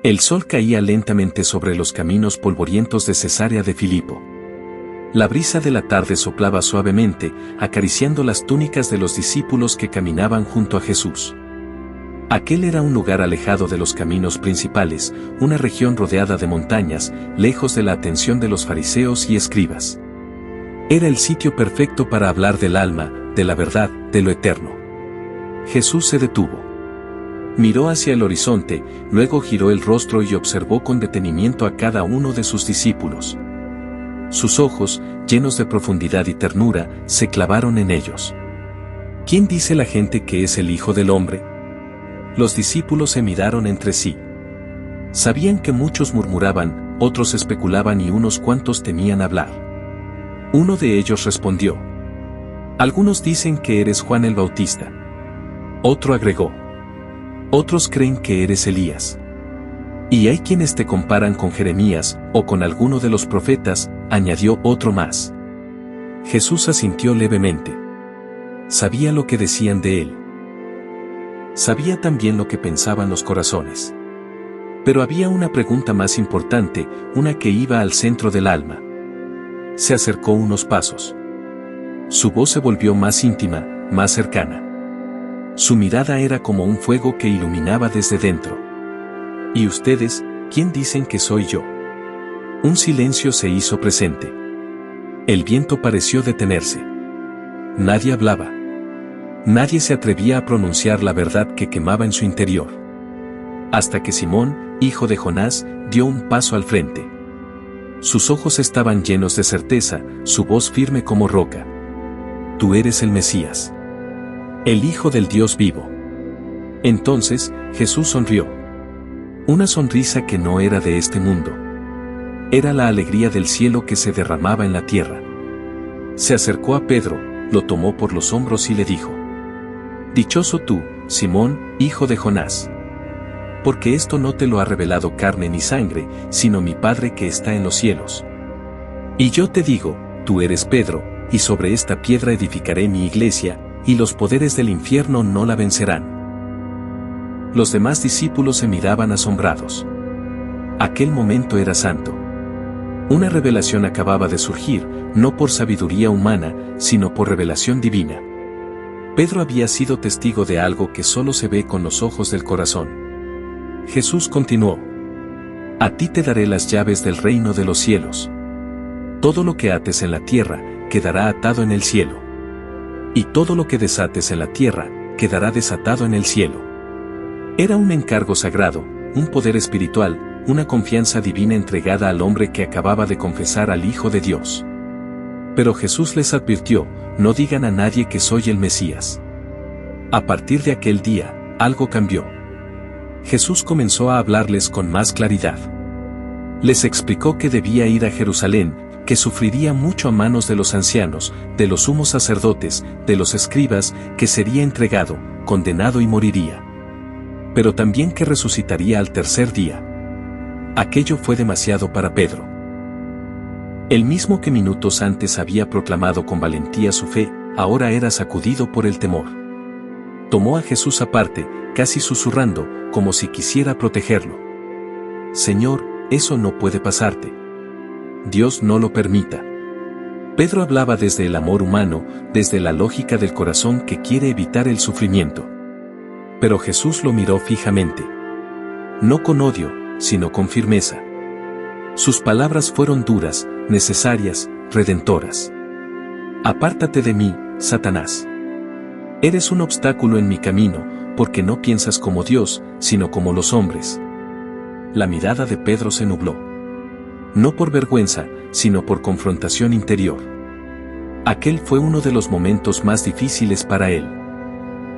El sol caía lentamente sobre los caminos polvorientos de Cesarea de Filipo. La brisa de la tarde soplaba suavemente, acariciando las túnicas de los discípulos que caminaban junto a Jesús. Aquel era un lugar alejado de los caminos principales, una región rodeada de montañas, lejos de la atención de los fariseos y escribas. Era el sitio perfecto para hablar del alma, de la verdad, de lo eterno. Jesús se detuvo. Miró hacia el horizonte, luego giró el rostro y observó con detenimiento a cada uno de sus discípulos. Sus ojos, llenos de profundidad y ternura, se clavaron en ellos. ¿Quién dice la gente que es el Hijo del Hombre? Los discípulos se miraron entre sí. Sabían que muchos murmuraban, otros especulaban y unos cuantos temían hablar. Uno de ellos respondió: algunos dicen que eres Juan el Bautista. Otro agregó: otros creen que eres Elías. Y hay quienes te comparan con Jeremías, o con alguno de los profetas, añadió otro más. Jesús asintió levemente. Sabía lo que decían de él. Sabía también lo que pensaban los corazones. Pero había una pregunta más importante, una que iba al centro del alma. Se acercó unos pasos. Su voz se volvió más íntima, más cercana. Su mirada era como un fuego que iluminaba desde dentro. ¿Y ustedes, quién dicen que soy yo? Un silencio se hizo presente. El viento pareció detenerse. Nadie hablaba. Nadie se atrevía a pronunciar la verdad que quemaba en su interior. Hasta que Simón, hijo de Jonás, dio un paso al frente. Sus ojos estaban llenos de certeza, su voz firme como roca. Tú eres el Mesías, el Hijo del Dios vivo. Entonces, Jesús sonrió. Una sonrisa que no era de este mundo. Era la alegría del cielo que se derramaba en la tierra. Se acercó a Pedro, lo tomó por los hombros y le dijo: dichoso tú, Simón, hijo de Jonás. Porque esto no te lo ha revelado carne ni sangre, sino mi Padre que está en los cielos. Y yo te digo, tú eres Pedro, y sobre esta piedra edificaré mi iglesia, y los poderes del infierno no la vencerán. Los demás discípulos se miraban asombrados. Aquel momento era santo. Una revelación acababa de surgir, no por sabiduría humana, sino por revelación divina. Pedro había sido testigo de algo que solo se ve con los ojos del corazón. Jesús continuó: a ti te daré las llaves del reino de los cielos. Todo lo que ates en la tierra, quedará atado en el cielo. Y todo lo que desates en la tierra, quedará desatado en el cielo. Era un encargo sagrado, un poder espiritual, una confianza divina entregada al hombre que acababa de confesar al Hijo de Dios. Pero Jesús les advirtió: no digan a nadie que soy el Mesías. A partir de aquel día, algo cambió. Jesús comenzó a hablarles con más claridad. Les explicó que debía ir a Jerusalén, que sufriría mucho a manos de los ancianos, de los sumos sacerdotes, de los escribas, que sería entregado, condenado y moriría. Pero también que resucitaría al tercer día. Aquello fue demasiado para Pedro. El mismo que minutos antes había proclamado con valentía su fe, ahora era sacudido por el temor. Tomó a Jesús aparte, casi susurrando, como si quisiera protegerlo. Señor, eso no puede pasarte. Dios no lo permita. Pedro hablaba desde el amor humano, desde la lógica del corazón que quiere evitar el sufrimiento. Pero Jesús lo miró fijamente. No con odio, sino con firmeza. Sus palabras fueron duras, necesarias, redentoras. Apártate de mí, Satanás. Eres un obstáculo en mi camino, porque no piensas como Dios, sino como los hombres. La mirada de Pedro se nubló. No por vergüenza, sino por confrontación interior. Aquel fue uno de los momentos más difíciles para él.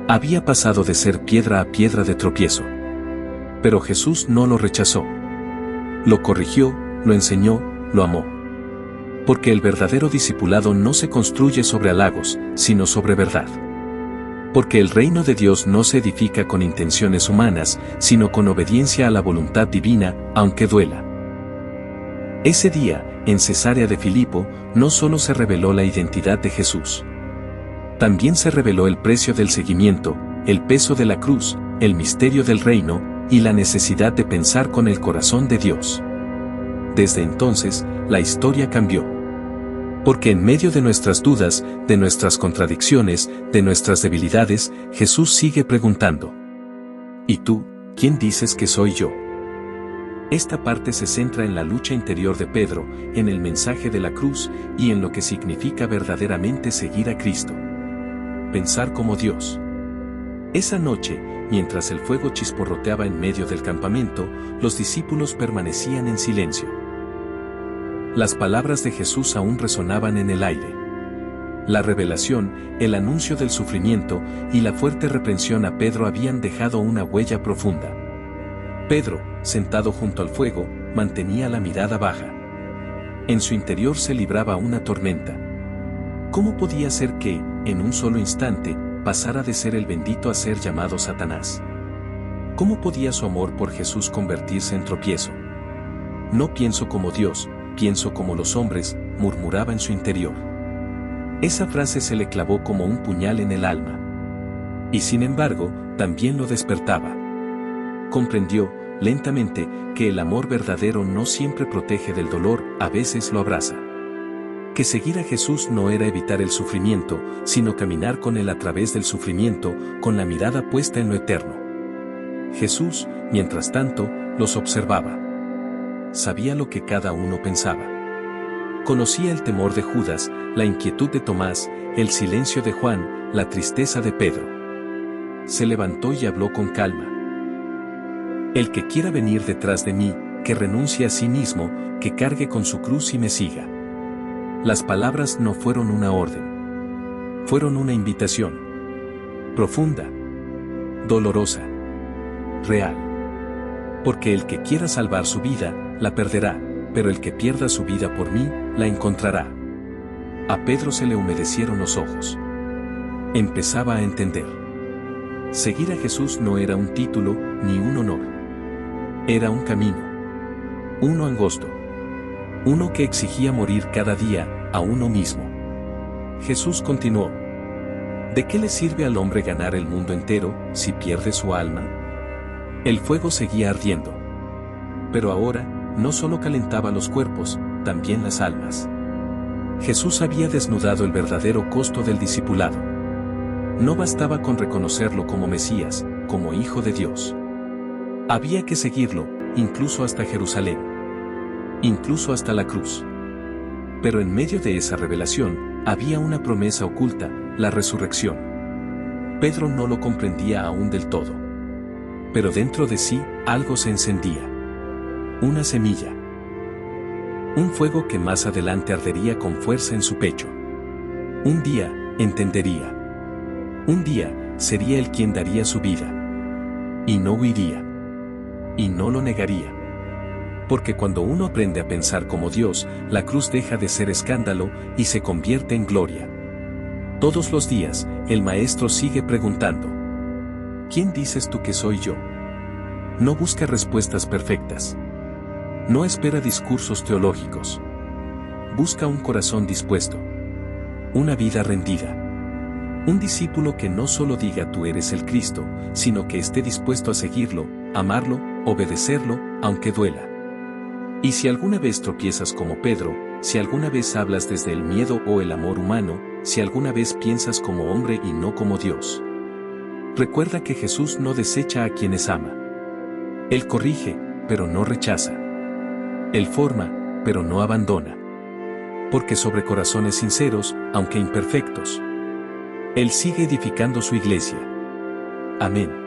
Había pasado de ser piedra a piedra de tropiezo. Pero Jesús no lo rechazó. Lo corrigió, lo enseñó, lo amó. Porque el verdadero discipulado no se construye sobre halagos, sino sobre verdad. Porque el reino de Dios no se edifica con intenciones humanas, sino con obediencia a la voluntad divina, aunque duela. Ese día, en Cesarea de Filipo, no solo se reveló la identidad de Jesús. También se reveló el precio del seguimiento, el peso de la cruz, el misterio del reino, y la necesidad de pensar con el corazón de Dios. Desde entonces, la historia cambió. Porque en medio de nuestras dudas, de nuestras contradicciones, de nuestras debilidades, Jesús sigue preguntando: ¿y tú, quién dices que soy yo? Esta parte se centra en la lucha interior de Pedro, en el mensaje de la cruz y en lo que significa verdaderamente seguir a Cristo. Pensar como Dios. Esa noche, mientras el fuego chisporroteaba en medio del campamento, los discípulos permanecían en silencio. Las palabras de Jesús aún resonaban en el aire. La revelación, el anuncio del sufrimiento y la fuerte reprensión a Pedro habían dejado una huella profunda. Pedro, sentado junto al fuego, mantenía la mirada baja. En su interior se libraba una tormenta. ¿Cómo podía ser que, en un solo instante, pasara de ser el bendito a ser llamado Satanás? ¿Cómo podía su amor por Jesús convertirse en tropiezo? No pienso como Dios, pienso como los hombres, murmuraba en su interior. Esa frase se le clavó como un puñal en el alma. Y sin embargo, también lo despertaba. Comprendió, lentamente, que el amor verdadero no siempre protege del dolor, a veces lo abraza. Que seguir a Jesús no era evitar el sufrimiento, sino caminar con Él a través del sufrimiento, con la mirada puesta en lo eterno. Jesús, mientras tanto, los observaba. Sabía lo que cada uno pensaba. Conocía el temor de Judas, la inquietud de Tomás, el silencio de Juan, la tristeza de Pedro. Se levantó y habló con calma. El que quiera venir detrás de mí, que renuncie a sí mismo, que cargue con su cruz y me siga. Las palabras no fueron una orden. Fueron una invitación. Profunda. Dolorosa. Real. Porque el que quiera salvar su vida, la perderá, pero el que pierda su vida por mí, la encontrará. A Pedro se le humedecieron los ojos. Empezaba a entender. Seguir a Jesús no era un título, ni un honor. Era un camino. Uno angosto. Uno que exigía morir cada día, a uno mismo. Jesús continuó. ¿De qué le sirve al hombre ganar el mundo entero, si pierde su alma? El fuego seguía ardiendo. Pero ahora, no solo calentaba los cuerpos, también las almas. Jesús había desnudado el verdadero costo del discipulado. No bastaba con reconocerlo como Mesías, como Hijo de Dios. Había que seguirlo, incluso hasta Jerusalén. Incluso hasta la cruz. Pero en medio de esa revelación, había una promesa oculta, la resurrección. Pedro no lo comprendía aún del todo. Pero dentro de sí, algo se encendía. Una semilla. Un fuego que más adelante ardería con fuerza en su pecho. Un día, entendería. Un día, sería él quien daría su vida. Y no huiría. Y no lo negaría. Porque cuando uno aprende a pensar como Dios, la cruz deja de ser escándalo y se convierte en gloria. Todos los días, el Maestro sigue preguntando: ¿quién dices tú que soy yo? No busca respuestas perfectas. No espera discursos teológicos. Busca un corazón dispuesto. Una vida rendida. Un discípulo que no solo diga tú eres el Cristo, sino que esté dispuesto a seguirlo, amarlo, obedecerlo, aunque duela. Y si alguna vez tropiezas como Pedro, si alguna vez hablas desde el miedo o el amor humano, si alguna vez piensas como hombre y no como Dios, recuerda que Jesús no desecha a quienes ama. Él corrige, pero no rechaza. Él forma, pero no abandona. Porque sobre corazones sinceros, aunque imperfectos, Él sigue edificando su iglesia. Amén.